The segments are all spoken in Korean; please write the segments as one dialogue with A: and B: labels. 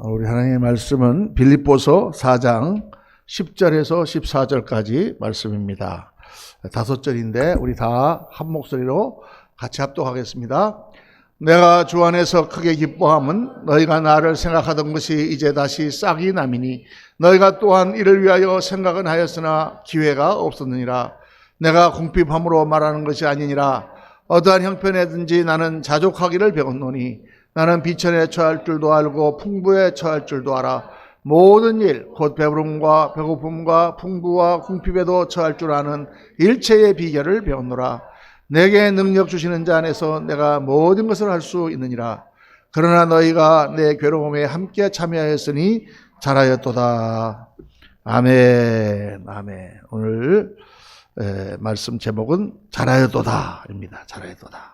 A: 우리 하나님의 말씀은 빌립보서 4장 10절에서 14절까지 말씀입니다. 5절인데 우리 다 한 목소리로 같이 합독하겠습니다. 내가 주 안에서 크게 기뻐함은 너희가 나를 생각하던 것이 이제 다시 싹이 남이니 너희가 또한 이를 위하여 생각은 하였으나 기회가 없었느니라. 내가 궁핍함으로 말하는 것이 아니니라. 어떠한 형편에든지 나는 자족하기를 배웠노니 나는 비천에 처할 줄도 알고 풍부에 처할 줄도 알아. 모든 일 곧 배부름과 배고픔과 풍부와 궁핍에도 처할 줄 아는 일체의 비결을 배웠노라. 내게 능력 주시는 자 안에서 내가 모든 것을 할 수 있느니라. 그러나 너희가 내 괴로움에 함께 참여하였으니 잘하였도다. 아멘. 아멘. 오늘 말씀 제목은 잘하였도다입니다. 잘하였도다.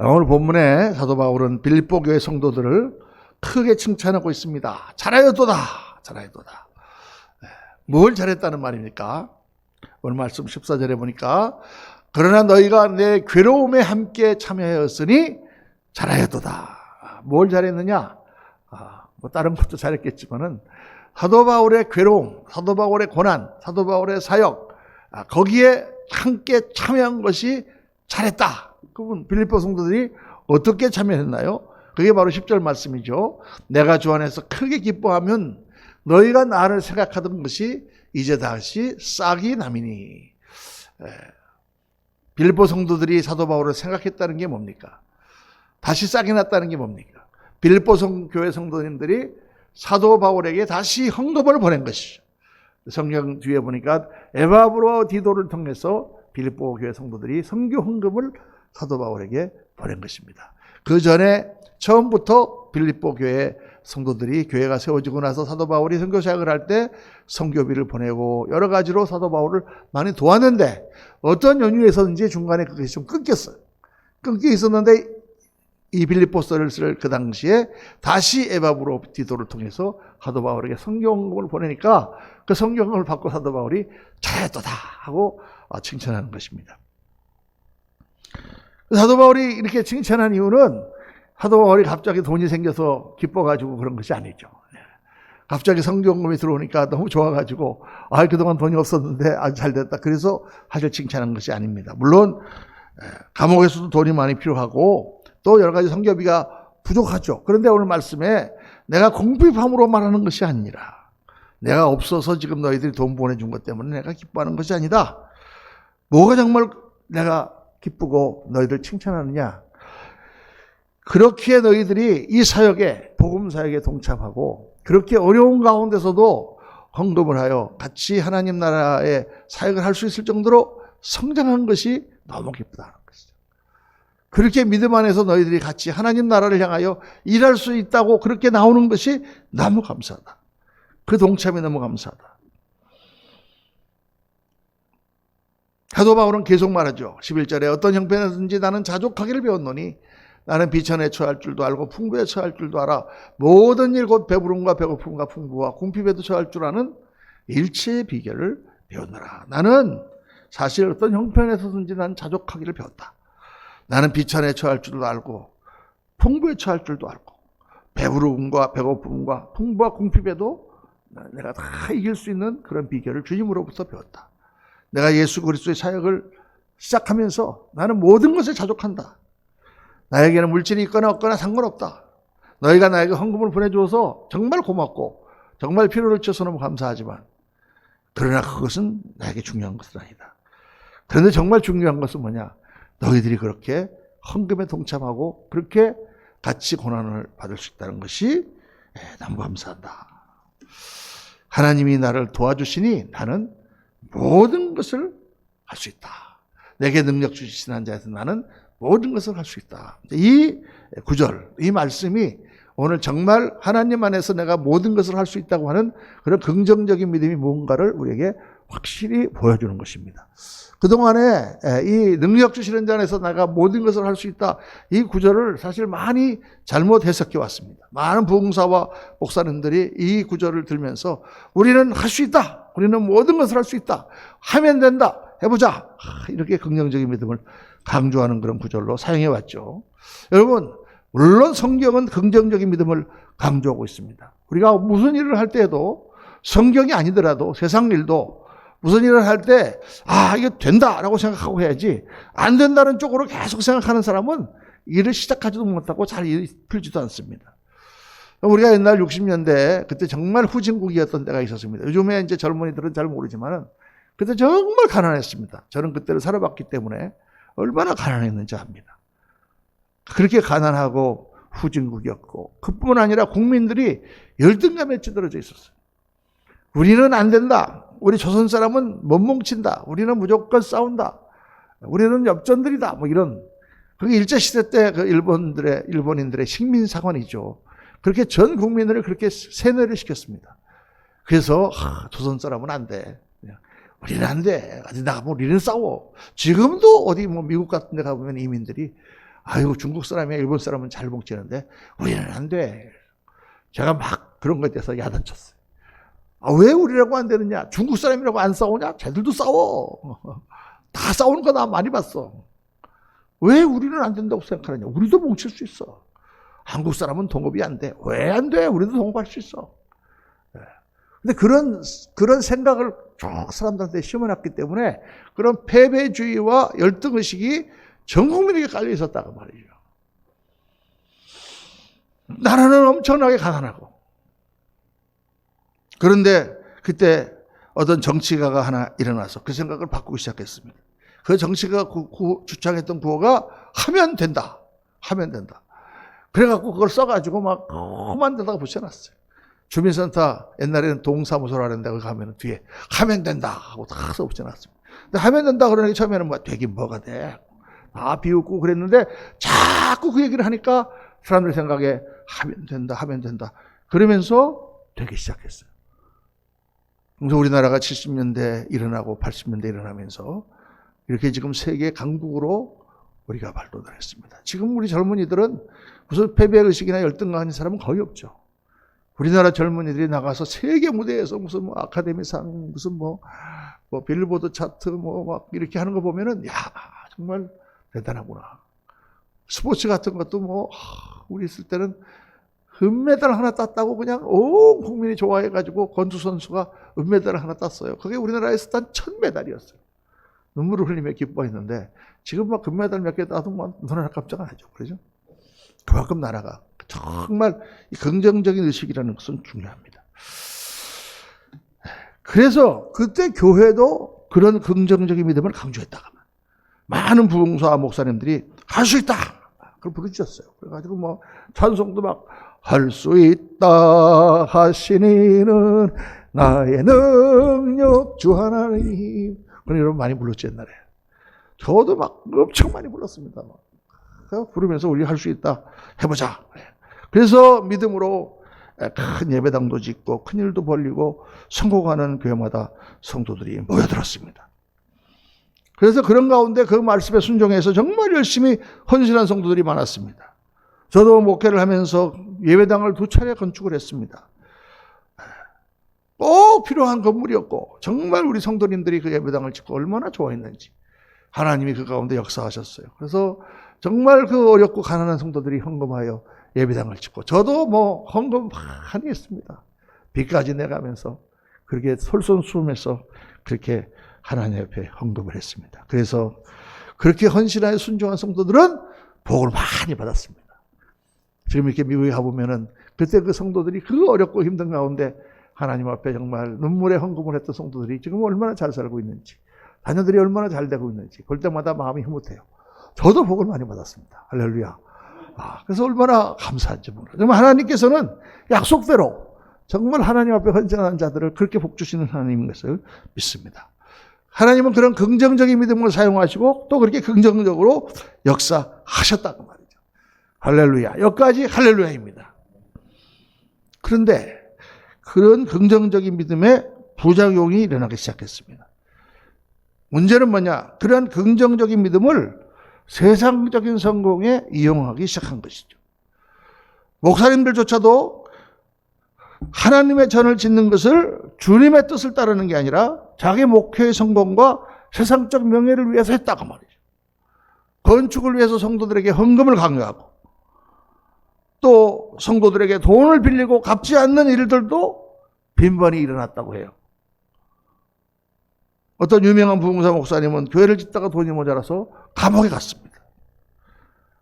A: 오늘 본문에 사도 바울은 빌립보 교회 성도들을 크게 칭찬하고 있습니다. 잘하였도다. 잘하였도다. 뭘 잘했다는 말입니까? 오늘 말씀 14절에 보니까 그러나 너희가 내 괴로움에 함께 참여하였으니 잘하였도다. 뭘 잘했느냐? 뭐 다른 것도 잘했겠지만은 사도 바울의 괴로움, 사도 바울의 고난, 사도 바울의 사역, 거기에 함께 참여한 것이 잘했다. 그분 빌립보 성도들이 어떻게 참여했나요? 그게 바로 10절 말씀이죠. 내가 주 안에서 크게 기뻐하면 너희가 나를 생각하던 것이 이제 다시 싹이 남이니. 빌립보 성도들이 사도 바울을 생각했다는 게 뭡니까? 다시 싹이 났다는 게 뭡니까? 빌립보 교회 성도님들이 사도 바울에게 다시 헌금을 보낸 것이죠. 성경 뒤에 보니까 에바브로 디도를 통해서 빌립보 교회 성도들이 선교 헌금을 사도 바울에게 보낸 것입니다. 그 전에 처음부터 빌립보 교회 성도들이 교회가 세워지고 나서 사도 바울이 선교 사역을 할 때 선교비를 보내고 여러 가지로 사도 바울을 많이 도왔는데 어떤 연유에서든지 중간에 그것이 좀 끊겼어요. 끊겨 있었는데 이 빌립보서를 쓸 그 당시에 다시 에바브로 디도를 통해서 사도 바울에게 선교 헌금을 보내니까 그 선교 헌금을 받고 사도 바울이 잘했도다 하고 칭찬하는 것입니다. 사도 바울이 이렇게 칭찬한 이유는 사도 바울이 갑자기 돈이 생겨서 기뻐가지고 그런 것이 아니죠. 갑자기 선교헌금이 들어오니까 너무 좋아가지고 그동안 돈이 없었는데 아주 잘 됐다. 그래서 사실 칭찬한 것이 아닙니다. 물론 감옥에서도 돈이 많이 필요하고 또 여러 가지 선교비가 부족하죠. 그런데 오늘 말씀에 내가 궁핍함으로 말하는 것이 아니라 내가 없어서 지금 너희들이 돈 보내준 것 때문에 내가 기뻐하는 것이 아니다. 뭐가 정말 내가 기쁘고 너희들 칭찬하느냐? 그렇게 너희들이 이 사역에 복음 사역에 동참하고 그렇게 어려운 가운데서도 헌금을 하여 같이 하나님 나라의 사역을 할 수 있을 정도로 성장한 것이 너무 기쁘다는 것이죠. 그렇게 믿음 안에서 너희들이 같이 하나님 나라를 향하여 일할 수 있다고 그렇게 나오는 것이 너무 감사하다. 그 동참이 너무 감사하다. 사도 바울은 계속 말하죠. 11절에 어떤 형편에든지 나는 자족하기를 배웠노니 나는 비천에 처할 줄도 알고 풍부에 처할 줄도 알아. 모든 일 곧 배부름과 배고픔과 풍부와 궁핍에도 처할 줄 아는 일체의 비결을 배웠노라. 나는 사실 어떤 형편에서든지 난 자족하기를 배웠다. 나는 비천에 처할 줄도 알고 풍부에 처할 줄도 알고 배부름과 배고픔과 풍부와 궁핍에도 내가 다 이길 수 있는 그런 비결을 주님으로부터 배웠다. 내가 예수 그리스도의 사역을 시작하면서 나는 모든 것을 자족한다. 나에게는 물질이 있거나 없거나 상관없다. 너희가 나에게 헌금을 보내주어서 정말 고맙고 정말 필요를 채워서 너무 감사하지만 그러나 그것은 나에게 중요한 것은 아니다. 그런데 정말 중요한 것은 뭐냐? 너희들이 그렇게 헌금에 동참하고 그렇게 같이 고난을 받을 수 있다는 것이 너무 감사한다. 하나님이 나를 도와주시니 나는 모든 것을 할 수 있다. 내게 능력 주시는 자에서 나는 모든 것을 할 수 있다. 이 구절, 이 말씀이 오늘 정말 하나님 안에서 내가 모든 것을 할 수 있다고 하는 그런 긍정적인 믿음이 뭔가를 우리에게 확실히 보여주는 것입니다. 그동안에 이 능력 주시는 자 안에서 내가 모든 것을 할 수 있다. 이 구절을 사실 많이 잘못 해석해 왔습니다. 많은 부흥사와 목사님들이 이 구절을 들면서 우리는 할 수 있다. 우리는 모든 것을 할 수 있다. 하면 된다. 해보자. 이렇게 긍정적인 믿음을 강조하는 그런 구절로 사용해 왔죠. 여러분, 물론 성경은 긍정적인 믿음을 강조하고 있습니다. 우리가 무슨 일을 할 때에도 성경이 아니더라도 세상 일도 무슨 일을 할 때 이게 된다라고 생각하고 해야지, 안 된다는 쪽으로 계속 생각하는 사람은 일을 시작하지도 못하고 잘 풀지도 않습니다. 우리가 옛날 60년대 그때 정말 후진국이었던 때가 있었습니다. 요즘에 이제 젊은이들은 잘 모르지만은 그때 정말 가난했습니다. 저는 그때를 살아봤기 때문에 얼마나 가난했는지 압니다. 그렇게 가난하고 후진국이었고, 그뿐만 아니라 국민들이 열등감에 찌들어져 있었어요. 우리는 안 된다. 우리 조선 사람은 못 뭉친다. 우리는 무조건 싸운다. 우리는 엽전들이다. 뭐 이런. 그게 일제시대 때 그 일본인들의 식민사관이죠. 그렇게 전 국민을 그렇게 세뇌를 시켰습니다. 그래서 조선 사람은 안 돼. 우리는 안 돼. 어디 나가면 우리는 싸워. 지금도 어디 뭐 미국 같은 데 가보면 이민들이 중국 사람이야, 일본 사람은 잘 뭉치는데 우리는 안 돼. 제가 막 그런 것에 대해서 야단쳤어요. 왜 우리라고 안 되느냐? 중국 사람이라고 안 싸우냐? 쟤들도 싸워. 다 싸우는 거 나 많이 봤어. 왜 우리는 안 된다고 생각하느냐? 우리도 뭉칠 수 있어. 한국 사람은 동업이 안 돼. 왜 안 돼? 우리도 동업할 수 있어. 근데 그런 생각을 쭉 사람들한테 심어놨기 때문에 그런 패배주의와 열등의식이 전 국민에게 깔려 있었다고 말이죠. 나라는 엄청나게 가난하고. 그런데 그때 어떤 정치가가 하나 일어나서 그 생각을 바꾸기 시작했습니다. 그 정치가가 주창했던 구호가 하면 된다. 하면 된다. 그래갖고 그걸 써가지고 막 험한 데다가 붙여놨어요. 주민센터 옛날에는 동사무소라는 데 가면 뒤에 하면 된다 하고 다 써 붙여놨습니다. 근데 하면 된다 그러는 게 처음에는 되긴 뭐가 돼. 다 비웃고 그랬는데 자꾸 그 얘기를 하니까 사람들 생각에 하면 된다, 하면 된다. 그러면서 되기 시작했어요. 그래서 우리나라가 70년대 일어나고 80년대 일어나면서 이렇게 지금 세계 강국으로 우리가 발돋을 했습니다. 지금 우리 젊은이들은 무슨 패배의식이나 열등감인 사람은 거의 없죠. 우리나라 젊은이들이 나가서 세계 무대에서 무슨 뭐 아카데미상, 무슨 뭐 빌보드 차트 막 이렇게 하는 거 보면은, 정말 대단하구나. 스포츠 같은 것도 우리 있을 때는 은메달 하나 땄다고 그냥 온 국민이 좋아해가지고 권투 선수가 은메달을 하나 땄어요. 그게 우리나라에서 딴 1000메달이었어요. 눈물을 흘리며 기뻐했는데 지금 막 금메달 몇 개 따도 눈 하나 깜짝 안 하죠. 그러죠? 그만큼 나라가 정말 긍정적인 의식이라는 것은 중요합니다. 그래서 그때 교회도 그런 긍정적인 믿음을 강조했다가 많은 부흥사 목사님들이 할 수 있다! 그걸 부르셨어요. 그래가지고 찬송도 막 할 수 있다 하시니는 나의 능력 주 하나님. 그런 이름 많이 불렀지 옛날에. 저도 막 엄청 많이 불렀습니다. 부르면서 우리 할 수 있다 해보자. 그래서 믿음으로 큰 예배당도 짓고 큰 일도 벌리고 성공하는 교회마다 성도들이 모여들었습니다. 그래서 그런 가운데 그 말씀에 순종해서 정말 열심히 헌신한 성도들이 많았습니다. 저도 목회를 하면서 예배당을 2차례 건축을 했습니다. 꼭 필요한 건물이었고 정말 우리 성도님들이 그 예배당을 짓고 얼마나 좋아했는지 하나님이 그 가운데 역사하셨어요. 그래서 정말 그 어렵고 가난한 성도들이 헌금하여 예배당을 짓고 저도 헌금 많이 했습니다. 빚까지 내가면서 그렇게 솔선수범해서 그렇게 하나님 앞에 헌금을 했습니다. 그래서 그렇게 헌신하여 순종한 성도들은 복을 많이 받았습니다. 지금 이렇게 미국에 가보면은 그때 그 성도들이 그 어렵고 힘든 가운데 하나님 앞에 정말 눈물의 헌금을 했던 성도들이 지금 얼마나 잘 살고 있는지, 자녀들이 얼마나 잘 되고 있는지 볼 때마다 마음이 흐뭇해요. 저도 복을 많이 받았습니다. 할렐루야. 그래서 얼마나 감사한지 몰라요. 정말 하나님께서는 약속대로 정말 하나님 앞에 헌신하는 자들을 그렇게 복 주시는 하나님인 것을 믿습니다. 하나님은 그런 긍정적인 믿음을 사용하시고 또 그렇게 긍정적으로 역사하셨다고 말이죠. 할렐루야. 여기까지 할렐루야입니다. 그런데 그런 긍정적인 믿음의 부작용이 일어나기 시작했습니다. 문제는 뭐냐? 그런 긍정적인 믿음을 세상적인 성공에 이용하기 시작한 것이죠. 목사님들조차도 하나님의 전을 짓는 것을 주님의 뜻을 따르는 게 아니라 자기 목회의 성공과 세상적 명예를 위해서 했다고 말이죠. 건축을 위해서 성도들에게 헌금을 강요하고 성도들에게 돈을 빌리고 갚지 않는 일들도 빈번히 일어났다고 해요. 어떤 유명한 부흥사 목사님은 교회를 짓다가 돈이 모자라서 감옥에 갔습니다.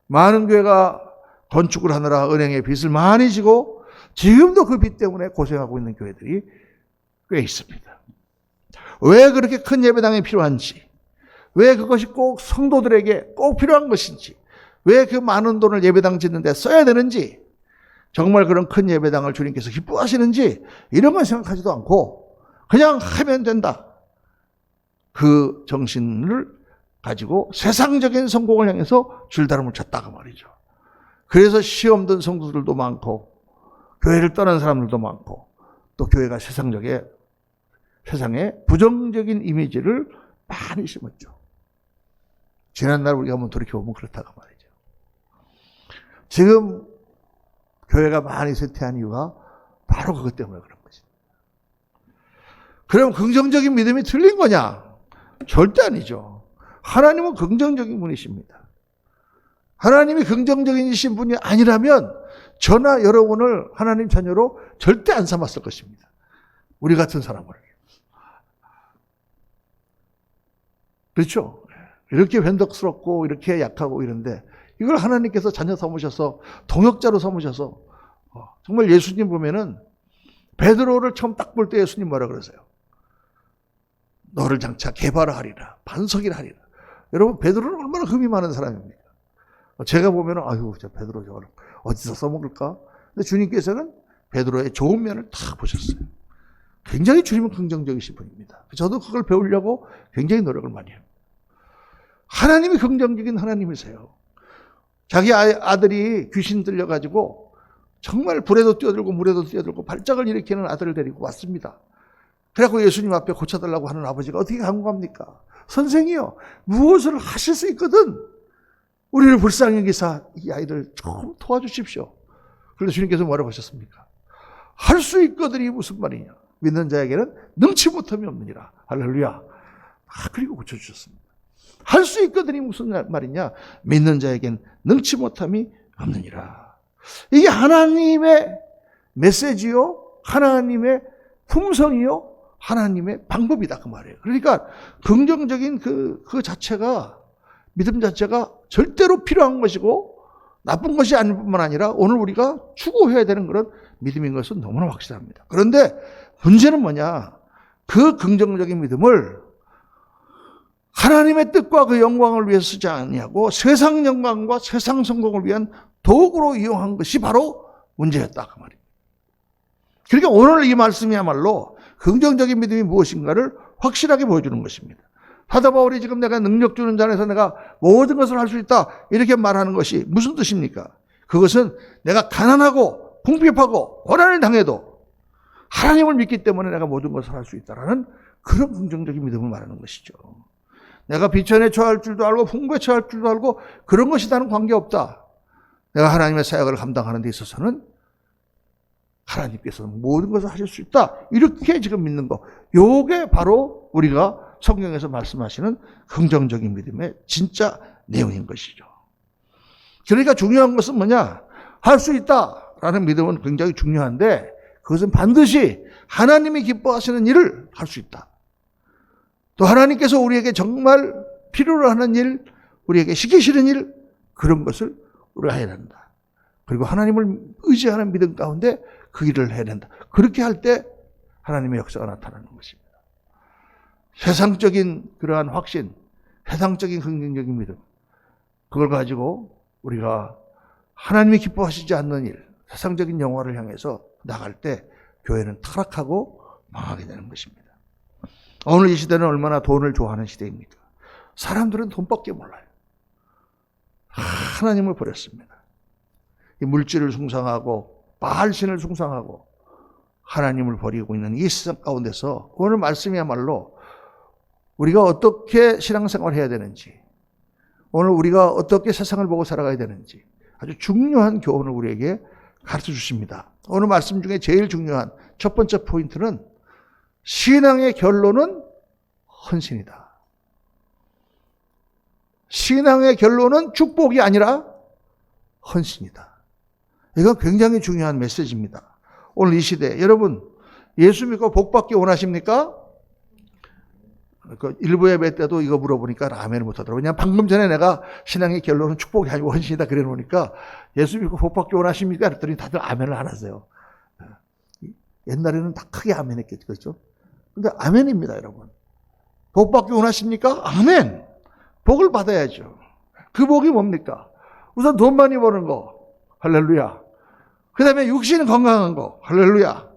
A: 많은 교회가 건축을 하느라 은행에 빚을 많이 지고 지금도 그 빚 때문에 고생하고 있는 교회들이 꽤 있습니다. 왜 그렇게 큰 예배당이 필요한지, 왜 그것이 꼭 성도들에게 꼭 필요한 것인지, 왜 그 많은 돈을 예배당 짓는 데 써야 되는지, 정말 그런 큰 예배당을 주님께서 기뻐하시는지 이런 건 생각하지도 않고 그냥 하면 된다. 그 정신을 가지고 세상적인 성공을 향해서 줄다름을 쳤다고 말이죠. 그래서 시험 든 성도들도 많고 교회를 떠난 사람들도 많고 또 교회가 세상에 부정적인 이미지를 많이 심었죠. 지난날 우리가 한번 돌이켜보면 그렇다고 말이죠. 지금 교회가 많이 쇠퇴한 이유가 바로 그것 때문에 그런 것입니다. 그럼 긍정적인 믿음이 틀린 거냐? 절대 아니죠. 하나님은 긍정적인 분이십니다. 하나님이 긍정적이신 분이 아니라면 저나 여러분을 하나님 자녀로 절대 안 삼았을 것입니다. 우리 같은 사람을. 그렇죠? 이렇게 변덕스럽고 이렇게 약하고 이런데 이걸 하나님께서 자녀 삼으셔서 동역자로 삼으셔서 정말 예수님 보면은 베드로를 처음 딱 볼 때 예수님 뭐라 그러세요? 너를 장차 개발하리라, 반석이라 하리라. 여러분 베드로는 얼마나 흠이 많은 사람입니까? 제가 보면은 아유 저 베드로 저걸 어디서 써먹을까? 근데 주님께서는 베드로의 좋은 면을 다 보셨어요. 굉장히 주님은 긍정적이신 분입니다. 저도 그걸 배우려고 굉장히 노력을 많이 해요. 하나님이 긍정적인 하나님이세요. 자기 아들이 귀신 들려가지고 정말 불에도 뛰어들고 물에도 뛰어들고 발작을 일으키는 아들을 데리고 왔습니다. 그래갖고 예수님 앞에 고쳐달라고 하는 아버지가 어떻게 간구합니까? 선생이요, 무엇을 하실 수 있거든 우리를 불쌍히 여기사 이 아이를 좀 도와주십시오. 그런데 주님께서 뭐라고 하셨습니까? 할 수 있거든이 무슨 말이냐? 믿는 자에게는 능치 못함이 없느니라. 할렐루야. 그리고 고쳐주셨습니다. 할 수 있거든이 무슨 말이냐? 믿는 자에겐 능치 못함이 없느니라. 이게 하나님의 메시지요, 하나님의 품성이요, 하나님의 방법이다 그 말이에요. 그러니까 긍정적인 그 자체가, 믿음 자체가 절대로 필요한 것이고 나쁜 것이 아닐 뿐만 아니라 오늘 우리가 추구해야 되는 그런 믿음인 것은 너무나 확실합니다. 그런데 문제는 뭐냐? 그 긍정적인 믿음을 하나님의 뜻과 그 영광을 위해서 쓰지 않냐고 세상 영광과 세상 성공을 위한 도구로 이용한 것이 바로 문제였다 그 말입니다. 그러니까 오늘 이 말씀이야말로 긍정적인 믿음이 무엇인가를 확실하게 보여주는 것입니다. 사도 바울이 지금 내가 능력 주는 자에서 내가 모든 것을 할 수 있다 이렇게 말하는 것이 무슨 뜻입니까? 그것은 내가 가난하고 궁핍하고 고난을 당해도 하나님을 믿기 때문에 내가 모든 것을 할 수 있다라는 그런 긍정적인 믿음을 말하는 것이죠. 내가 비천에 처할 줄도 알고 풍부에 처할 줄도 알고 그런 것이 나는 관계없다. 내가 하나님의 사역을 감당하는 데 있어서는 하나님께서는 모든 것을 하실 수 있다. 이렇게 지금 믿는 거. 요게 바로 우리가 성경에서 말씀하시는 긍정적인 믿음의 진짜 내용인 것이죠. 그러니까 중요한 것은 뭐냐? 할 수 있다라는 믿음은 굉장히 중요한데 그것은 반드시 하나님이 기뻐하시는 일을 할 수 있다. 또 하나님께서 우리에게 정말 필요로 하는 일, 우리에게 시키시는 일, 그런 것을 우리가 해야 된다. 그리고 하나님을 의지하는 믿음 가운데 그 일을 해야 된다. 그렇게 할 때 하나님의 역사가 나타나는 것입니다. 세상적인 그러한 확신, 세상적인 긍정적인 믿음, 그걸 가지고 우리가 하나님이 기뻐하시지 않는 일, 세상적인 영화를 향해서 나갈 때 교회는 타락하고 망하게 되는 것입니다. 오늘 이 시대는 얼마나 돈을 좋아하는 시대입니까? 사람들은 돈밖에 몰라요. 하나님을 버렸습니다. 이 물질을 숭상하고 바알신을 숭상하고 하나님을 버리고 있는 이 세상 가운데서 오늘 말씀이야말로 우리가 어떻게 신앙생활을 해야 되는지, 오늘 우리가 어떻게 세상을 보고 살아가야 되는지 아주 중요한 교훈을 우리에게 가르쳐 주십니다. 오늘 말씀 중에 제일 중요한 첫 번째 포인트는 신앙의 결론은 헌신이다. 신앙의 결론은 축복이 아니라 헌신이다. 이건 굉장히 중요한 메시지입니다. 오늘 이 시대 여러분 예수 믿고 복 받기 원하십니까? 그 일부 예배 때도 이거 물어보니까 아멘을 못하더라고요. 그냥 방금 전에 내가 신앙의 결론은 축복이 아니고 헌신이다 그래 놓으니까 예수 믿고 복 받기 원하십니까? 그랬더니 다들 아멘을 안 하세요. 옛날에는 다 크게 아멘 했겠죠. 그렇죠? 근데 아멘입니다, 여러분. 복 받기 원하십니까? 아멘. 복을 받아야죠. 그 복이 뭡니까? 우선 돈 많이 버는 거. 할렐루야. 그 다음에 육신 건강한 거. 할렐루야.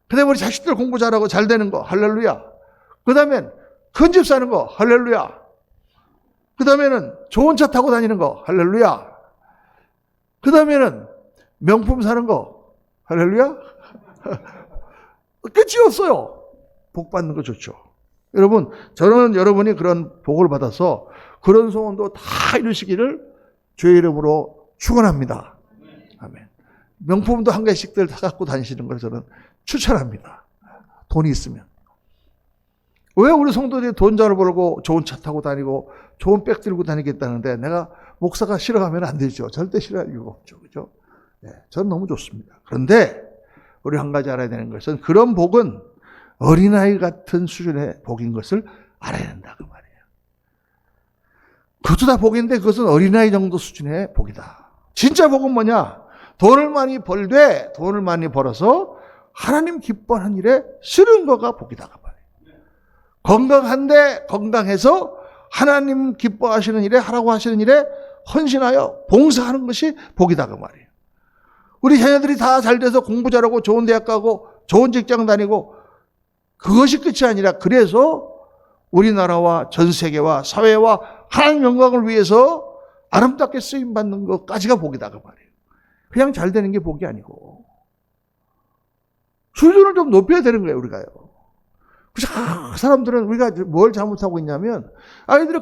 A: 그 다음에 우리 자식들 공부 잘하고 잘 되는 거. 할렐루야. 그 다음엔 큰 집 사는 거. 할렐루야. 그 다음에는 좋은 차 타고 다니는 거. 할렐루야. 그 다음에는 명품 사는 거. 할렐루야. 끝이 없어요. 복 받는 거 좋죠. 여러분, 저는 여러분이 그런 복을 받아서 그런 소원도 다 이루시기를 주의 이름으로 축원합니다. 아멘. 명품도 한 개씩들 다 갖고 다니시는 걸 저는 추천합니다. 돈이 있으면. 왜 우리 성도들이 돈 잘 벌고 좋은 차 타고 다니고 좋은 백 들고 다니겠다는데 내가 목사가 싫어하면 안 되죠. 절대 싫어할 이유가 없죠. 그죠? 네, 저는 너무 좋습니다. 그런데 우리 한 가지 알아야 되는 것은 그런 복은 어린아이 같은 수준의 복인 것을 알아야 된다. 그 말이에요. 그것도 다 복인데 그것은 어린아이 정도 수준의 복이다. 진짜 복은 뭐냐? 돈을 많이 벌되 돈을 많이 벌어서 하나님 기뻐하는 일에 쓰는 거가 복이다. 그 말이에요. 건강한데 건강해서 하나님 기뻐하시는 일에 하라고 하시는 일에 헌신하여 봉사하는 것이 복이다. 그 말이에요. 우리 자녀들이 다 잘 돼서 공부 잘하고 좋은 대학 가고 좋은 직장 다니고 그것이 끝이 아니라 그래서 우리나라와 전 세계와 사회와 하나님 영광을 위해서 아름답게 쓰임받는 것까지가 복이다. 그 말이에요. 그냥 잘 되는 게 복이 아니고 수준을 좀 높여야 되는 거예요. 우리가요. 그 사람들은 우리가 뭘 잘못하고 있냐면 아이들이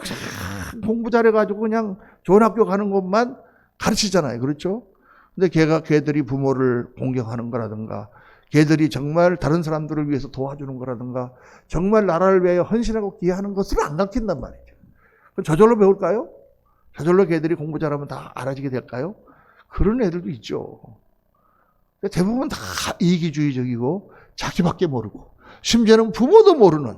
A: 공부 잘해가지고 그냥 좋은 학교 가는 것만 가르치잖아요. 그렇죠? 근데 걔들이 부모를 공경하는 거라든가 걔들이 정말 다른 사람들을 위해서 도와주는 거라든가 정말 나라를 위하여 헌신하고 기여하는 것을 안 가르친단 말이죠. 그럼 저절로 배울까요? 저절로 걔들이 공부 잘하면 다 알아지게 될까요? 그런 애들도 있죠. 대부분 다 이기주의적이고 자기밖에 모르고 심지어는 부모도 모르는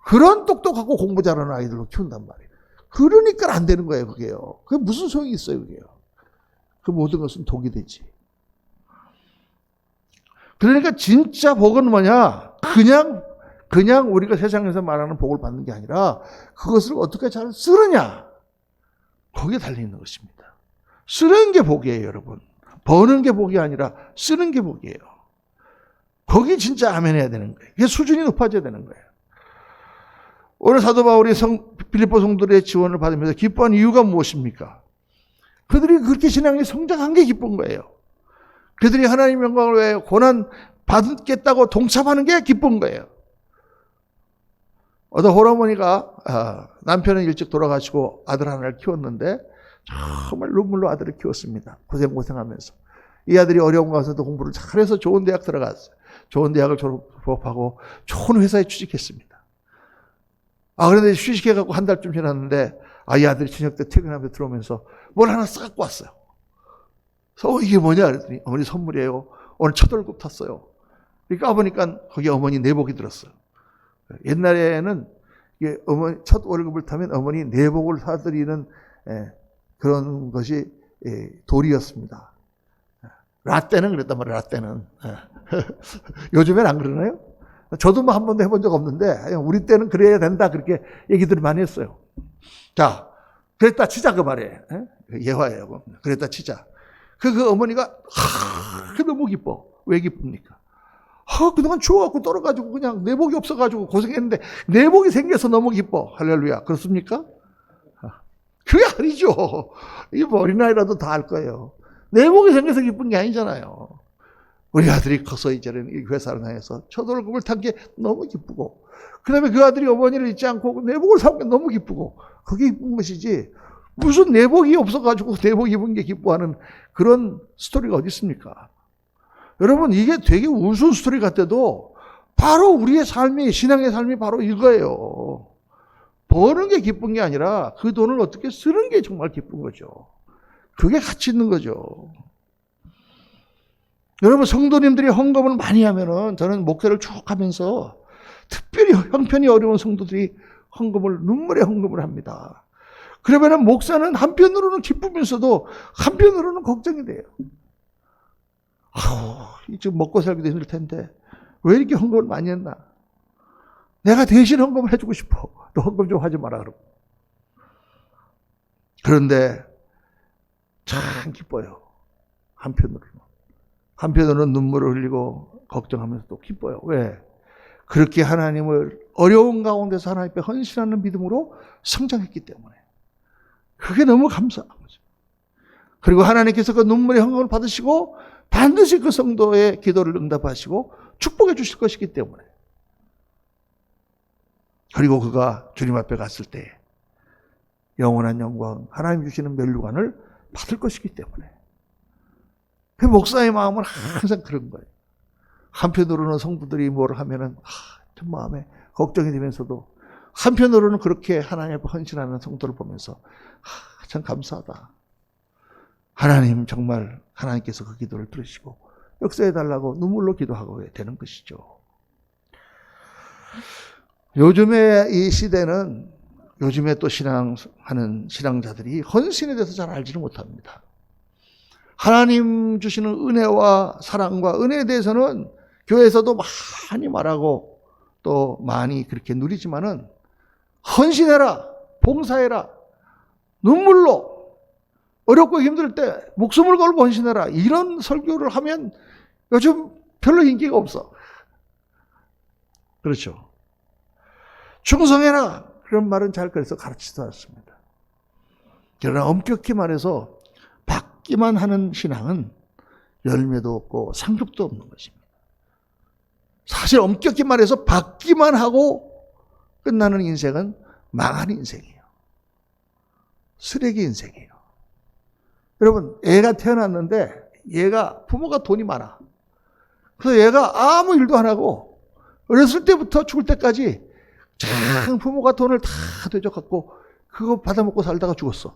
A: 그런 똑똑하고 공부 잘하는 아이들로 키운단 말이에요. 그러니까 안 되는 거예요. 그게요. 그게 무슨 소용이 있어요. 그게요. 그 모든 것은 독이 되지. 그러니까 진짜 복은 뭐냐? 그냥 우리가 세상에서 말하는 복을 받는 게 아니라 그것을 어떻게 잘 쓰느냐. 거기에 달려있는 것입니다. 쓰는 게 복이에요, 여러분. 버는 게 복이 아니라 쓰는 게 복이에요. 거기 진짜 아멘 해야 되는 거예요. 이게 수준이 높아져야 되는 거예요. 오늘 사도 바울이 빌립보 성도들의 지원을 받으면서 기뻐한 이유가 무엇입니까? 그들이 그렇게 신앙이 성장한 게 기쁜 거예요. 그들이 하나님 영광을 위해 고난 받겠다고 동참하는 게 기쁜 거예요. 어떤 홀어머니가 남편은 일찍 돌아가시고 아들 하나를 키웠는데 정말 눈물로 아들을 키웠습니다. 고생하면서. 이 아들이 어려운 가운데도 공부를 잘해서 좋은 대학 들어갔어요. 좋은 대학을 졸업하고 좋은 회사에 취직했습니다. 그런데 취직해갖고 한 달쯤 지났는데 이 아들이 저녁 때 퇴근하면서 들어오면서 뭘 하나 싸갖고 왔어요. 그래서 이게 뭐냐 그랬더니 어머니 선물이에요. 오늘 첫 월급 탔어요. 그러니까 까보니까 거기 어머니 내복이 들었어요. 옛날에는 이게 어머니 첫 월급을 타면 어머니 내복을 사드리는 그런 것이 도리였습니다. 라떼는 그랬단 말이에요. 라떼는. 요즘엔 안 그러나요? 저도 뭐 한 번도 해본 적 없는데 우리 때는 그래야 된다 그렇게 얘기들을 많이 했어요. 자, 그랬다 치자 그 말이에요. 예화예요. 그랬다 치자. 그 어머니가 너무 기뻐. 왜 기쁩니까? 그동안 추워갖고 떨어가지고 그냥 내복이 없어가지고 고생했는데 내복이 생겨서 너무 기뻐. 할렐루야. 그렇습니까? 그게 아니죠. 이게 뭐 어린아이라도 다 알 거예요. 내복이 생겨서 기쁜 게 아니잖아요. 우리 아들이 커서 이제는 이 회사를 다녀서 첫 월급을 탄 게 너무 기쁘고 그 다음에 그 아들이 어머니를 잊지 않고 내복을 사온 게 너무 기쁘고 그게 기쁜 것이지 무슨 내복이 없어가지고 내복 입은 게 기뻐하는 그런 스토리가 어디 있습니까? 여러분 이게 되게 우스운 스토리 같아도 바로 우리의 삶이 신앙의 삶이 바로 이거예요. 버는 게 기쁜 게 아니라 그 돈을 어떻게 쓰는 게 정말 기쁜 거죠. 그게 가치 있는 거죠. 여러분, 성도님들이 헌금을 많이 하면은 저는 목회를 쭉 하면서 특별히 형편이 어려운 성도들이 눈물의 헌금을 합니다. 그러면은 목사는 한편으로는 기쁘면서도 한편으로는 걱정이 돼요. 지금 먹고 살기도 힘들 텐데 왜 이렇게 헌금을 많이 했나? 내가 대신 헌금을 해주고 싶어. 너 헌금 좀 하지 마라 그러고. 그런데 참 기뻐요. 한편으로는 눈물을 흘리고 걱정하면서 또 기뻐요. 왜? 그렇게 하나님을 어려운 가운데서 하나님 앞에 헌신하는 믿음으로 성장했기 때문에. 그게 너무 감사한 거죠. 그리고 하나님께서 그 눈물의 헌금을 받으시고 반드시 그 성도의 기도를 응답하시고 축복해 주실 것이기 때문에. 그리고 그가 주님 앞에 갔을 때 영원한 영광, 하나님 주시는 면류관을 받을 것이기 때문에. 그 목사의 마음은 항상 그런 거예요. 한편으로는 성도들이 뭘 하면은 참 마음에 걱정이 되면서도 한편으로는 그렇게 하나님 앞에 헌신하는 성도를 보면서 참 감사하다. 하나님 정말 하나님께서 그 기도를 들으시고 역사해달라고 눈물로 기도하고 되는 것이죠. 요즘에 이 시대는 요즘에 또 신앙하는 신앙자들이 헌신에 대해서 잘 알지를 못합니다. 하나님 주시는 은혜와 사랑과 은혜에 대해서는 교회에서도 많이 말하고 또 많이 그렇게 누리지만은 헌신해라, 봉사해라, 눈물로 어렵고 힘들 때 목숨을 걸고 헌신해라 이런 설교를 하면 요즘 별로 인기가 없어. 그렇죠. 충성해라 그런 말은 잘 그래서 가르치지 않습니다. 그러나 엄격히 말해서 받기만 하는 신앙은 열매도 없고 상급도 없는 것입니다. 사실 엄격히 말해서 받기만 하고 끝나는 인생은 망한 인생이에요. 쓰레기 인생이에요. 여러분, 애가 태어났는데 얘가 부모가 돈이 많아. 그래서 얘가 아무 일도 안 하고 어렸을 때부터 죽을 때까지 참 부모가 돈을 다 되져갖고 그거 받아먹고 살다가 죽었어.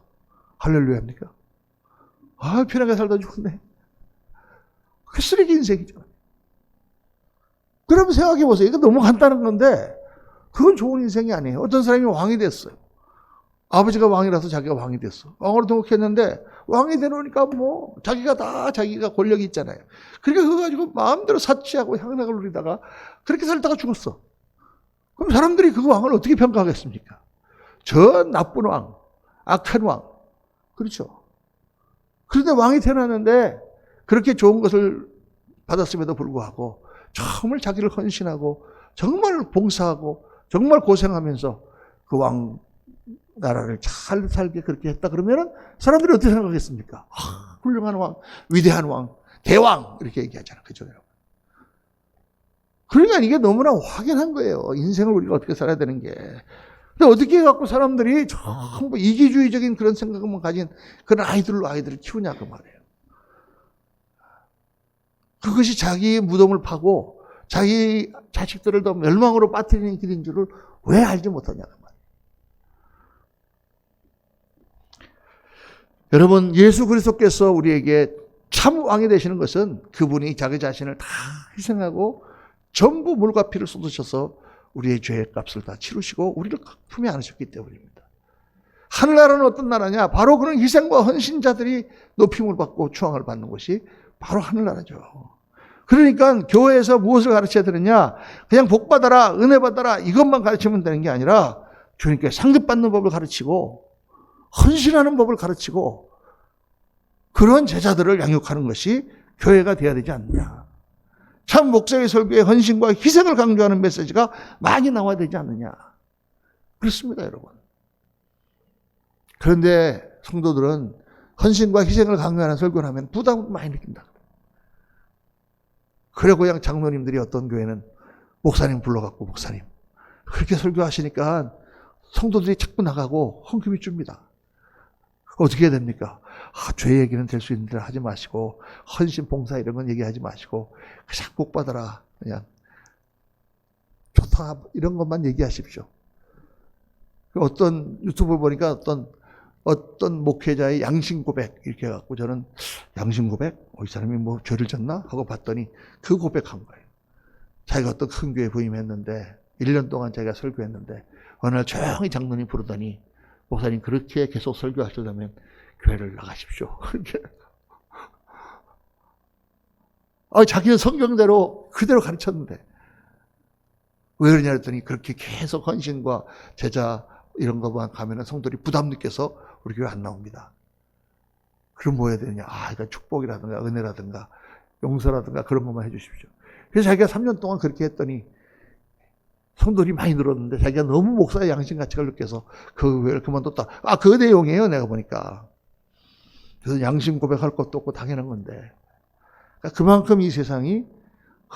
A: 할렐루야입니까? 편하게 살다 죽었네. 그 쓰레기 인생이죠. 그러면 생각해보세요. 이거 너무 간단한 건데 그건 좋은 인생이 아니에요. 어떤 사람이 왕이 됐어요. 아버지가 왕이라서 자기가 왕이 됐어. 왕으로 등록했는데 왕이 되놓으니까 자기가 권력이 있잖아요. 그러니까 그거 가지고 마음대로 사치하고 향락을 누리다가 그렇게 살다가 죽었어. 그럼 사람들이 그 왕을 어떻게 평가하겠습니까? 저 나쁜 왕, 악한 왕. 그렇죠. 그런데 왕이 태어났는데 그렇게 좋은 것을 받았음에도 불구하고 정말 자기를 헌신하고 정말 봉사하고 정말 고생하면서 그 왕 나라를 잘 살게 그렇게 했다 그러면은 사람들이 어떻게 생각하겠습니까? 훌륭한 왕, 위대한 왕, 대왕 이렇게 얘기하잖아요. 그죠, 여러분? 그러니까 이게 너무나 확연한 거예요. 인생을 우리가 어떻게 살아야 되는 게. 근데 어떻게 해갖고 사람들이 전부 이기주의적인 그런 생각만 가진 그런 아이들을 키우냐고 말이에요. 그것이 자기의 무덤을 파고 자기 자식들을 더 멸망으로 빠뜨리는 길인 줄을 왜 알지 못하냐고 말이에요. 여러분, 예수 그리스도께서 우리에게 참 왕이 되시는 것은 그분이 자기 자신을 다 희생하고 전부 물과 피를 쏟으셔서 우리의 죄의 값을 다 치르시고 우리를 품에 안으셨기 때문입니다. 하늘나라는 어떤 나라냐? 바로 그런 희생과 헌신자들이 높임을 받고 추앙을 받는 것이 바로 하늘나라죠. 그러니까 교회에서 무엇을 가르쳐야 되느냐? 그냥 복 받아라, 은혜 받아라 이것만 가르치면 되는 게 아니라 주님께 상급받는 법을 가르치고 헌신하는 법을 가르치고 그런 제자들을 양육하는 것이 교회가 되어야 되지 않느냐. 참 목사의 설교에 헌신과 희생을 강조하는 메시지가 많이 나와야 되지 않느냐. 그렇습니다, 여러분. 그런데 성도들은 헌신과 희생을 강조하는 설교를 하면 부담을 많이 느낀다. 그래 그냥 장로님들이 어떤 교회는 목사님 불러갖고 목사님 그렇게 설교하시니까 성도들이 자꾸 나가고 헌금이 줍니다. 어떻게 해야 됩니까? 죄 얘기는 될 수 있는 대로 하지 마시고 헌신, 봉사 이런 건 얘기하지 마시고 그냥 복 받아라. 그냥 좋다 이런 것만 얘기하십시오. 어떤 유튜브 보니까 어떤 어떤 목회자의 양심 고백 이렇게 해갖고 저는 양심 고백? 이 사람이 뭐 죄를 졌나? 하고 봤더니 그 고백한 거예요. 자기가 어떤 큰 교회 부임했는데 1년 동안 자기가 설교했는데 어느 날 조용히 장로님 부르더니 목사님 그렇게 계속 설교하시려면 교회를 나가십시오. 자기는 성경대로 그대로 가르쳤는데 왜 그러냐 했더니 그렇게 계속 헌신과 제자 이런 것만 가면은 성도들이 부담 느껴서 우리 교회 안 나옵니다. 그럼 뭐 해야 되느냐? 그러니까 축복이라든가 은혜라든가 용서라든가 그런 것만 해주십시오. 그래서 자기가 3년 동안 그렇게 했더니 성도들이 많이 늘었는데 자기가 너무 목사의 양심 가치를 느껴서 그 교회를 그만뒀다. 그 내용이에요, 내가 보니까. 그래서 양심 고백할 것도 없고 당연한 건데. 그러니까 그만큼 이 세상이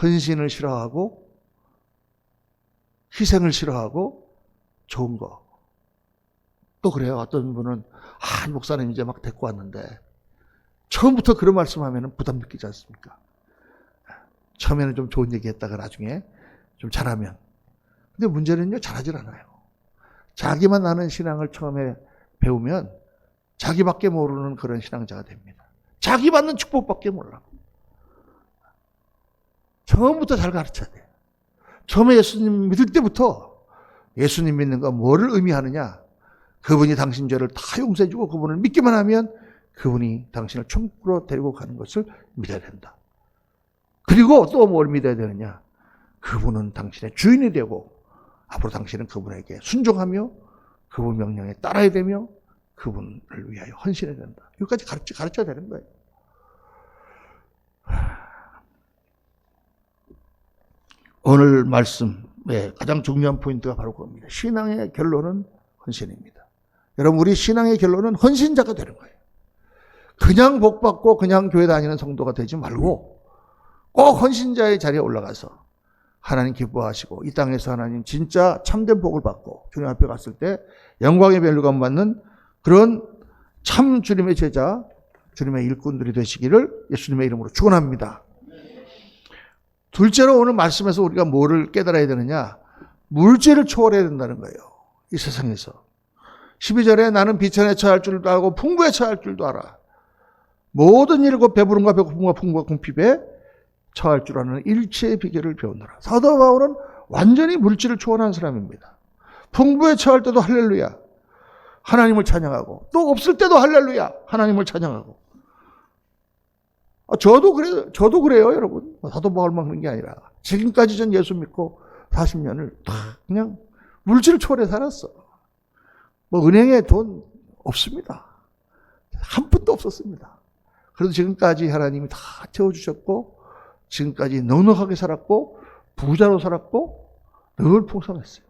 A: 헌신을 싫어하고 희생을 싫어하고 좋은 거. 또 그래요. 어떤 분은 목사님 이제 막 데리고 왔는데 처음부터 그런 말씀하면 부담 느끼지 않습니까? 처음에는 좀 좋은 얘기 했다가 나중에 좀 잘하면. 근데 문제는요, 잘하질 않아요. 자기만 아는 신앙을 처음에 배우면 자기밖에 모르는 그런 신앙자가 됩니다. 자기 받는 축복밖에 몰라. 처음부터 잘 가르쳐야 돼요. 처음에 예수님 믿을 때부터 예수님 믿는 거 뭐를 의미하느냐? 그분이 당신 죄를 다 용서해주고 그분을 믿기만 하면 그분이 당신을 천국으로 데리고 가는 것을 믿어야 된다. 그리고 또 뭘 믿어야 되느냐? 그분은 당신의 주인이 되고 앞으로 당신은 그분에게 순종하며 그분 명령에 따라야 되며 그분을 위하여 헌신해야 된다. 여기까지 가르쳐야 되는 거예요. 오늘 말씀의 가장 중요한 포인트가 바로 그겁니다. 신앙의 결론은 헌신입니다. 여러분, 우리 신앙의 결론은 헌신자가 되는 거예요. 그냥 복받고 그냥 교회 다니는 성도가 되지 말고 꼭 헌신자의 자리에 올라가서 하나님 기뻐하시고 이 땅에서 하나님 진짜 참된 복을 받고 주님 앞에 갔을 때 영광의 멸류관 받는 그런 참 주님의 제자, 주님의 일꾼들이 되시기를 예수님의 이름으로 축원합니다. 둘째로 오늘 말씀에서 우리가 뭐를 깨달아야 되느냐? 물질을 초월해야 된다는 거예요. 이 세상에서. 12절에 나는 비천에 처할 줄도 알고 풍부에 처할 줄도 알아. 모든 일을 곧 배부름과 배고픔과 풍부와 궁핍에 처할 줄 아는 일체의 비결을 배우느라. 사도 바울은 완전히 물질을 초월한 사람입니다. 풍부에 처할 때도 할렐루야. 하나님을 찬양하고 또 없을 때도 할렐루야. 하나님을 찬양하고. 저도 그래요, 여러분. 사도 바울만 그런 게 아니라 지금까지 전 예수 믿고 40년을 다 그냥 물질을 초월해 살았어. 은행에 돈 없습니다. 한 푼도 없었습니다. 그래도 지금까지 하나님이 다 채워주셨고 지금까지 넉넉하게 살았고 부자로 살았고 늘 풍성했어요.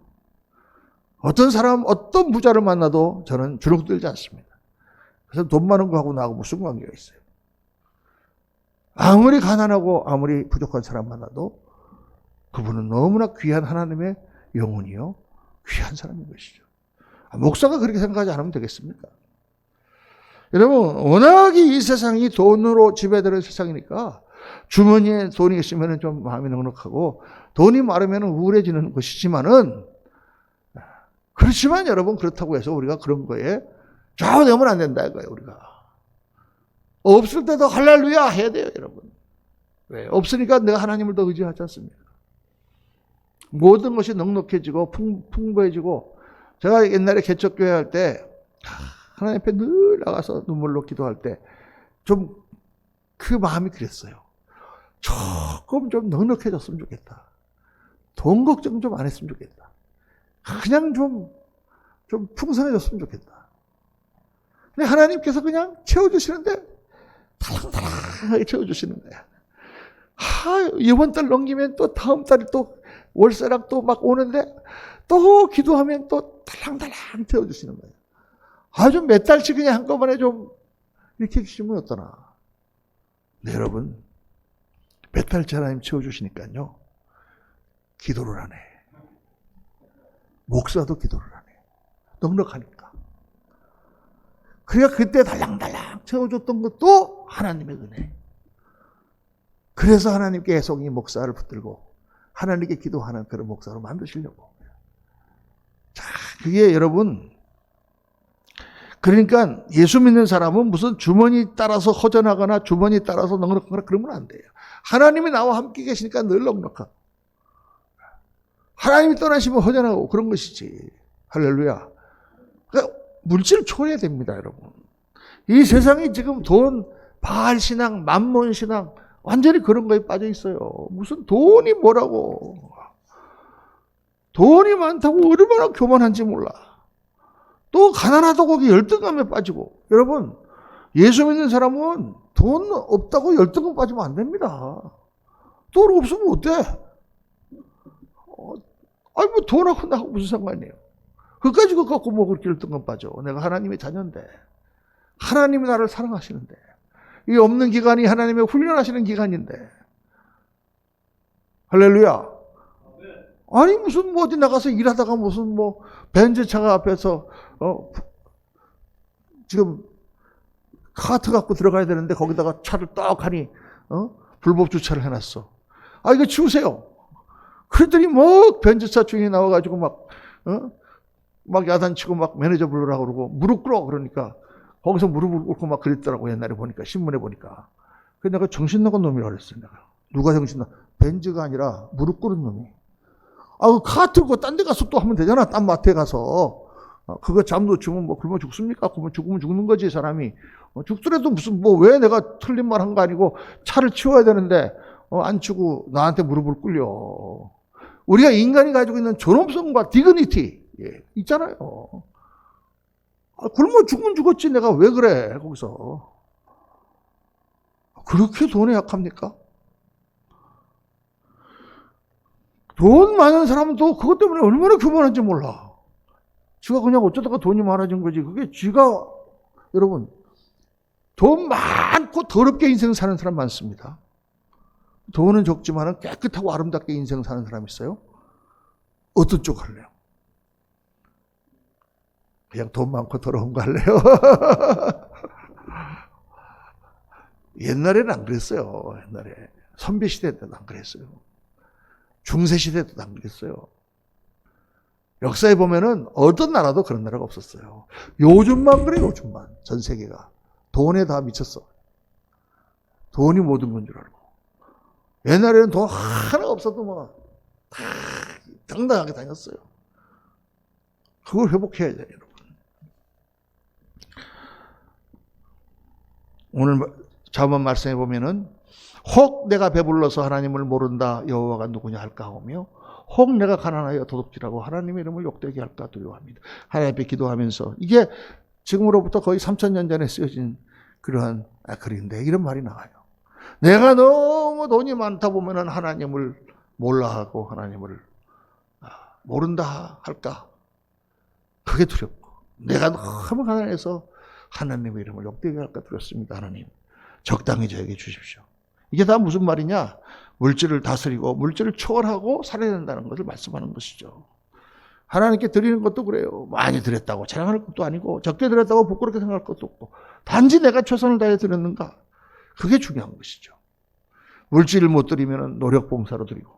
A: 어떤 부자를 만나도 저는 주눅들지 않습니다. 그래서 돈 많은 거하고 나하고 무슨 관계가 있어요. 아무리 가난하고 아무리 부족한 사람 만나도 그분은 너무나 귀한 하나님의 영혼이요 귀한 사람인 것이죠. 목사가 그렇게 생각하지 않으면 되겠습니까? 여러분, 워낙에 이 세상이 돈으로 지배되는 세상이니까 주머니에 돈이 있으면 좀 마음이 넉넉하고 돈이 많으면 우울해지는 것이지만은 그렇지만 여러분, 그렇다고 해서 우리가 그런 거에 좌우되면 안 된다 이거예요. 우리가 없을 때도 할렐루야 해야 돼요, 여러분. 왜? 없으니까 내가 하나님을 더 의지하지 않습니까? 모든 것이 넉넉해지고 풍부해지고. 제가 옛날에 개척교회 할 때 하나님 앞에 늘 나가서 눈물로 기도할 때 좀 그 마음이 그랬어요. 조금 좀 넉넉해졌으면 좋겠다. 돈 걱정 좀 안 했으면 좋겠다. 그냥 좀 풍성해졌으면 좋겠다. 근데 하나님께서 그냥 채워주시는데 달랑달랑하게 채워주시는 거야. 이번 달 넘기면 또 다음 달에 또 월세랑 또 막 오는데 또 기도하면 또 달랑달랑 채워주시는 거예요. 아주 몇 달씩 그냥 한꺼번에 좀 이렇게 해주시면 어떠나. 네, 여러분. 몇 달째 하나님 채워주시니까요. 기도를 안 해. 목사도 기도를 안 해. 넉넉하니까. 그러니까 그때 달랑달랑 채워줬던 것도 하나님의 은혜. 그래서 하나님께 계속 이 목사를 붙들고 하나님께 기도하는 그런 목사로 만드시려고. 자, 그게 여러분, 그러니까 예수 믿는 사람은 무슨 주머니 따라서 허전하거나 주머니 따라서 넉넉하거나 그러면 안 돼요. 하나님이 나와 함께 계시니까 늘 넉넉하고, 하나님이 떠나시면 허전하고 그런 것이지. 할렐루야. 그러니까 물질 초래해야 됩니다, 여러분. 이 세상이 지금 돈, 바알 신앙, 만몬 신앙 완전히 그런 거에 빠져 있어요. 무슨 돈이 뭐라고. 돈이 많다고 얼마나 교만한지 몰라. 또 가난하다고 거기 열등감에 빠지고. 여러분, 예수 믿는 사람은 돈 없다고 열등감 빠지면 안 됩니다. 돈 없으면 어때? 아니 뭐 돈하고 나하고 무슨 상관이에요. 그까지 그거 갖고 뭐 그렇게 열등감 빠져. 내가 하나님의 자녀인데, 하나님이 나를 사랑하시는데, 이 없는 기간이 하나님의 훈련하시는 기간인데. 할렐루야. 아니 무슨 뭐 어디 나가서 일하다가 무슨 뭐 벤츠차가 앞에서 지금 카트 갖고 들어가야 되는데 거기다가 차를 떡 하니 불법 주차를 해놨어. 아 이거 치우세요. 그랬더니 뭐 벤츠차 주인이 나와가지고 막 야단치고 막 매니저 부르라고 그러고 무릎 꿇어 그러니까 거기서 무릎을 꿇고 막 그랬더라고. 옛날에 보니까 신문에 보니까. 그래서 내가 정신 나간 놈이라고 그랬어요. 내가. 누가 정신 나? 벤츠가 아니라 무릎 꿇은 놈이. 그 카트 그거 딴 데 가서 또 하면 되잖아. 딴 마트에 가서. 그거 잠도 주면 뭐 굶어 죽습니까? 그러면 죽으면 죽는 거지 사람이. 죽더라도 무슨 뭐 왜 내가 틀린 말 한 거 아니고 차를 치워야 되는데 안 치고 나한테 무릎을 꿇려. 우리가 인간이 가지고 있는 존엄성과 디그니티 있잖아요. 굶어 죽으면 죽었지 내가 왜 그래 거기서. 그렇게 돈에 약합니까? 돈 많은 사람은 또 그것 때문에 얼마나 교만한지 몰라. 지가 그냥 어쩌다가 돈이 많아진 거지. 그게 지가, 여러분, 돈 많고 더럽게 인생 사는 사람 많습니다. 돈은 적지만 깨끗하고 아름답게 인생 사는 사람 있어요? 어떤 쪽 할래요? 그냥 돈 많고 더러운 거 할래요? 옛날에는 안 그랬어요. 옛날에. 선비시대 때는 안 그랬어요. 중세시대 때도 안 그랬어요. 역사에 보면은 어떤 나라도 그런 나라가 없었어요. 요즘만 그래, 요즘만. 전 세계가. 돈에 다 미쳤어. 돈이 모든 건 줄 알고. 옛날에는 돈 하나 없어도 뭐, 다 당당하게 다녔어요. 그걸 회복해야 돼요, 여러분. 오늘 자문 말씀해 보면은, 혹 내가 배불러서 하나님을 모른다 여호와가 누구냐 할까 하며 혹 내가 가난하여 도둑질하고 하나님의 이름을 욕되게 할까 두려워합니다. 하나님 앞에 기도하면서 이게 지금으로부터 거의 3000년 전에 쓰여진 그러한 글인데 이런 말이 나와요. 내가 너무 돈이 많다 보면은 하나님을 몰라하고 하나님을 모른다 할까 그게 두렵고 내가 너무 가난해서 하나님의 이름을 욕되게 할까 두렵습니다. 하나님 적당히 저에게 주십시오. 이게 다 무슨 말이냐? 물질을 다스리고 물질을 초월하고 살아야 된다는 것을 말씀하는 것이죠. 하나님께 드리는 것도 그래요. 많이 드렸다고 자랑할 것도 아니고 적게 드렸다고 부끄럽게 생각할 것도 없고 단지 내가 최선을 다해 드렸는가? 그게 중요한 것이죠. 물질을 못 드리면 노력 봉사로 드리고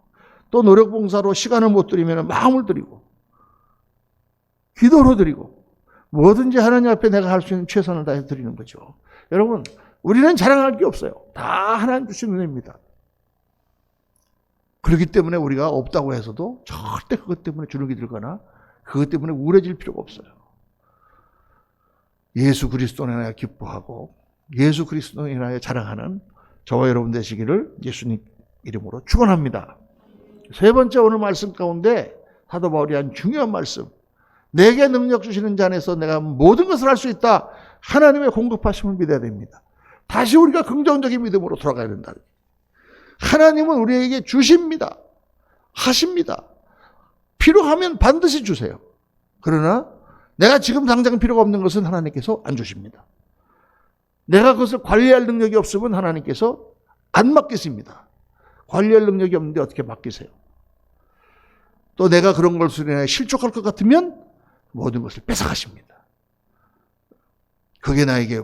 A: 또 노력 봉사로 시간을 못 드리면 마음을 드리고 기도로 드리고 뭐든지 하나님 앞에 내가 할 수 있는 최선을 다해 드리는 거죠. 여러분 우리는 자랑할 게 없어요. 다 하나님 주신 은혜입니다. 그렇기 때문에 우리가 없다고 해서도 절대 그것 때문에 주눅이 들거나 그것 때문에 우울해질 필요가 없어요. 예수 그리스도로 인하여 기뻐하고 예수 그리스도로 인하여 자랑하는 저와 여러분 되시기를 예수님 이름으로 축원합니다. 세 번째 오늘 말씀 가운데 사도 바울이 한 중요한 말씀. 내게 능력 주시는 자 안에서 내가 모든 것을 할 수 있다. 하나님의 공급하심을 믿어야 됩니다. 다시 우리가 긍정적인 믿음으로 돌아가야 된다. 하나님은 우리에게 주십니다. 하십니다. 필요하면 반드시 주세요. 그러나 내가 지금 당장 필요가 없는 것은 하나님께서 안 주십니다. 내가 그것을 관리할 능력이 없으면 하나님께서 안 맡기십니다. 관리할 능력이 없는데 어떻게 맡기세요? 또 내가 그런 것을 인해 실족할 것 같으면 모든 것을 뺏어가십니다. 그게 나에게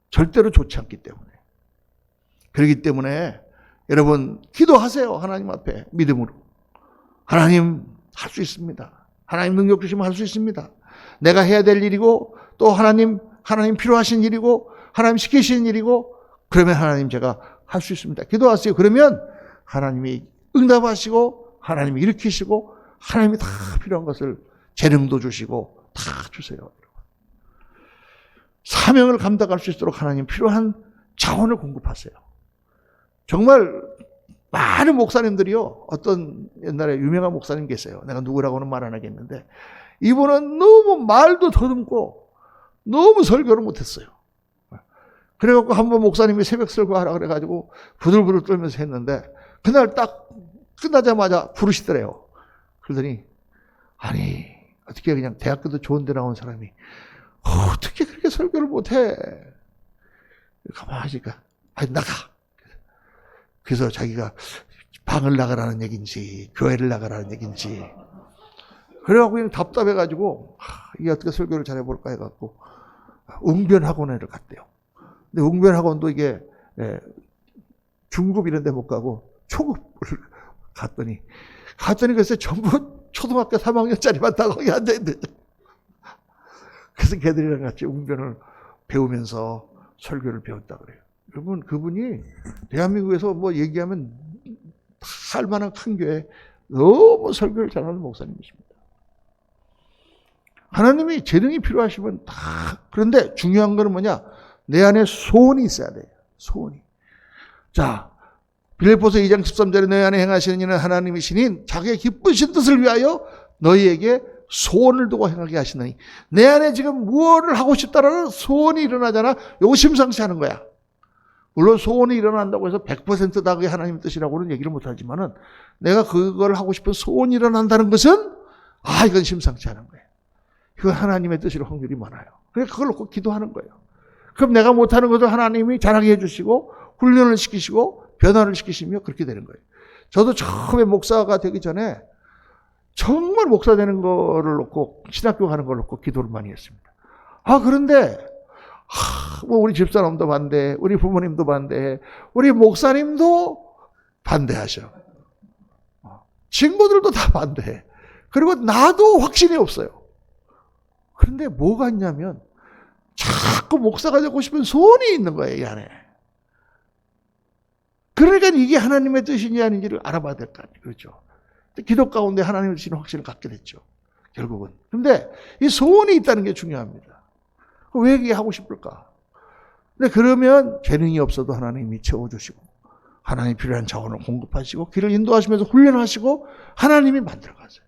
A: 절대로 좋지 않기 때문에. 그렇기 때문에 여러분 기도하세요. 하나님 앞에 믿음으로. 하나님 할 수 있습니다. 하나님 능력 주시면 할 수 있습니다. 내가 해야 될 일이고 또 하나님 필요하신 일이고 하나님 시키신 일이고 그러면 하나님 제가 할 수 있습니다. 기도하세요. 그러면 하나님이 응답하시고 하나님이 일으키시고 하나님이 다 필요한 것을 재능도 주시고 다 주세요. 사명을 감당할 수 있도록 하나님 필요한 자원을 공급하세요. 정말 많은 목사님들이요. 어떤 옛날에 유명한 목사님 계세요. 내가 누구라고는 말 안 하겠는데 이분은 너무 말도 더듬고 너무 설교를 못했어요. 그래갖고 한번 목사님이 새벽 설교하라 그래가지고 부들부들 떨면서 했는데 그날 딱 끝나자마자 부르시더래요. 그러더니 아니 어떻게 그냥 대학교도 좋은 데 나온 사람이 어떻게 그렇게 설교를 못해. 가만히 하니까 나가. 그래서 자기가 방을 나가라는 얘기인지 교회를 나가라는 얘기인지 그래갖고 그냥 답답해가지고 이게 어떻게 설교를 잘해볼까 해갖고 웅변학원을 갔대요. 근데 웅변학원도 이게 중급 이런 데 못 가고 초급을 갔더니 글쎄 전부 초등학교 3학년짜리만 다 거기 앉아있는데 그래서 걔들이랑 같이 웅변을 배우면서 설교를 배웠다 그래요. 여러분 그분이 대한민국에서 뭐 얘기하면 할 만한 큰 교회 너무 설교를 잘하는 목사님이십니다. 하나님이 재능이 필요하시면 다 그런데 중요한 거는 뭐냐? 내 안에 소원이 있어야 돼요. 소원이. 자, 빌립보서 2장 13절에 너희 안에 행하시는 이는 하나님이시니 자기의 기쁘신 뜻을 위하여 너희에게 소원을 두고 행하게 하시느니 내 안에 지금 무엇을 하고 싶다라는 소원이 일어나잖아. 요거 심상치 않은 거야. 물론 소원이 일어난다고 해서 100%다 그게 하나님 뜻이라고는 얘기를 못하지만은 내가 그걸 하고 싶은 소원이 일어난다는 것은 이건 심상치 않은 거예요. 그건 하나님의 뜻일 확률이 많아요. 그러니까 그걸 놓고 기도하는 거예요. 그럼 내가 못하는 것을 하나님이 잘하게 해주시고 훈련을 시키시고 변화를 시키시며 그렇게 되는 거예요. 저도 처음에 목사가 되기 전에 정말 목사 되는 거를 놓고 신학교 가는 걸 놓고 기도를 많이 했습니다. 그런데 뭐 우리 집사람도 반대, 우리 부모님도 반대, 우리 목사님도 반대하셔. 친구들도 다 반대해. 그리고 나도 확신이 없어요. 그런데 뭐가 있냐면 자꾸 목사가 되고 싶은 소원이 있는 거예요, 이 안에. 그러니까 이게 하나님의 뜻인지 아닌지를 알아봐야 될 거 아니에요. 그렇죠. 기도 가운데 하나님의 뜻인 확신을 갖게 됐죠. 결국은. 그런데 이 소원이 있다는 게 중요합니다. 왜 이게 하고 싶을까? 근데 그러면 재능이 없어도 하나님이 채워주시고 하나님이 필요한 자원을 공급하시고 길을 인도하시면서 훈련하시고 하나님이 만들어가세요.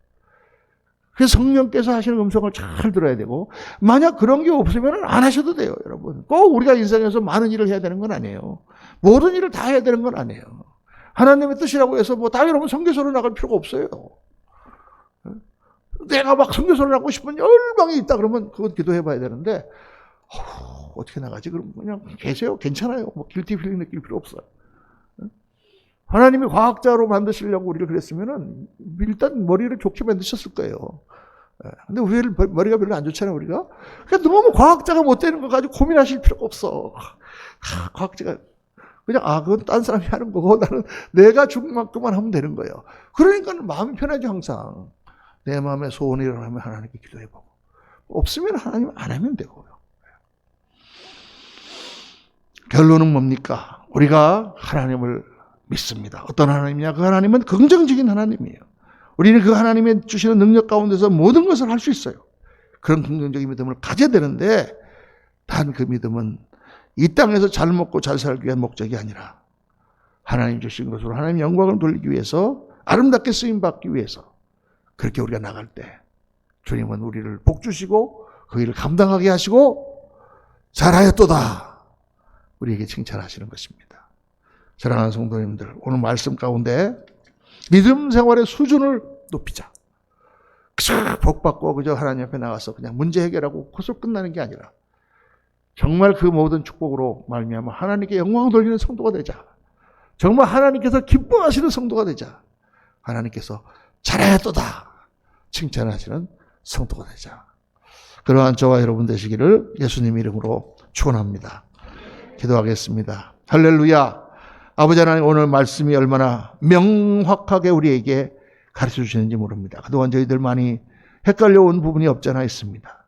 A: 그래서 성령께서 하시는 음성을 잘 들어야 되고 만약 그런 게 없으면 안 하셔도 돼요. 여러분. 꼭 우리가 인생에서 많은 일을 해야 되는 건 아니에요. 모든 일을 다 해야 되는 건 아니에요. 하나님의 뜻이라고 해서 다 여러분 선교소로 나갈 필요가 없어요. 내가 막 선교소로 나가고 싶은 열망이 있다 그러면 그건 기도해 봐야 되는데 어떻게 나가지? 그럼 그냥 계세요. 괜찮아요. 뭐 길티 필링 느낄 필요 없어요. 하나님이 과학자로 만드시려고 우리를 그랬으면은 일단 머리를 좋게 만드셨을 거예요. 근데 왜 머리가 별로 안 좋잖아요, 우리가? 그러니까 너무 과학자가 못 되는 거 가지고 고민하실 필요가 없어. 과학자가 그냥 그건 딴 사람이 하는 거고 나는 내가 준 만큼만 하면 되는 거예요. 그러니까 마음이 편하죠, 항상. 내 마음에 소원이 일어나면 하나님께 기도해보고 없으면 하나님 안 하면 되고요. 결론은 뭡니까? 우리가 하나님을 믿습니다. 어떤 하나님이냐? 그 하나님은 긍정적인 하나님이에요. 우리는 그 하나님의 주시는 능력 가운데서 모든 것을 할 수 있어요. 그런 긍정적인 믿음을 가져야 되는데 단 그 믿음은 이 땅에서 잘 먹고 잘 살기 위한 목적이 아니라 하나님 주신 것으로 하나님 영광을 돌리기 위해서 아름답게 쓰임받기 위해서 그렇게 우리가 나갈 때 주님은 우리를 복주시고 그 일을 감당하게 하시고 잘하였도다 우리에게 칭찬하시는 것입니다. 사랑하는 성도님들, 오늘 말씀 가운데 믿음 생활의 수준을 높이자. 그저 복받고 그저 하나님 앞에 나가서 그냥 문제 해결하고 헛소리 끝나는 게 아니라 정말 그 모든 축복으로 말미암아 하나님께 영광 돌리는 성도가 되자. 정말 하나님께서 기뻐하시는 성도가 되자. 하나님께서 잘하였도다 칭찬하시는 성도가 되자. 그러한 저와 여러분 되시기를 예수님 이름으로 축원합니다. 기도하겠습니다. 할렐루야. 아버지 하나님, 오늘 말씀이 얼마나 명확하게 우리에게 가르쳐 주시는지 모릅니다. 그동안 저희들 많이 헷갈려온 부분이 없지 않아 있습니다.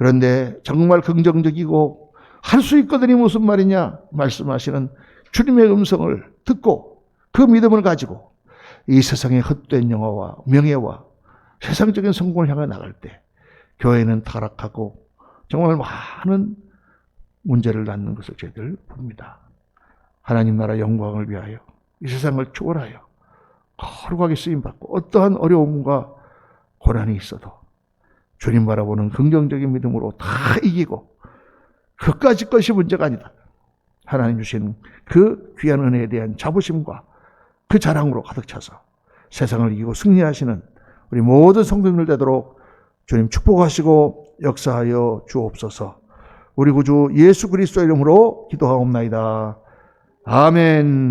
A: 그런데 정말 긍정적이고 할 수 있거든이 무슨 말이냐 말씀하시는 주님의 음성을 듣고 그 믿음을 가지고 이 세상의 헛된 영화와 명예와 세상적인 성공을 향해 나갈 때 교회는 타락하고 정말 많은 문제를 낳는 것을 저희들 봅니다. 하나님 나라 영광을 위하여 이 세상을 초월하여 거룩하게 쓰임받고 어떠한 어려움과 고난이 있어도 주님 바라보는 긍정적인 믿음으로 다 이기고 그까지 것이 문제가 아니다. 하나님 주신 그 귀한 은혜에 대한 자부심과 그 자랑으로 가득 차서 세상을 이기고 승리하시는 우리 모든 성도님들 되도록 주님 축복하시고 역사하여 주옵소서. 우리 구주 예수 그리스도의 이름으로 기도하옵나이다. 아멘.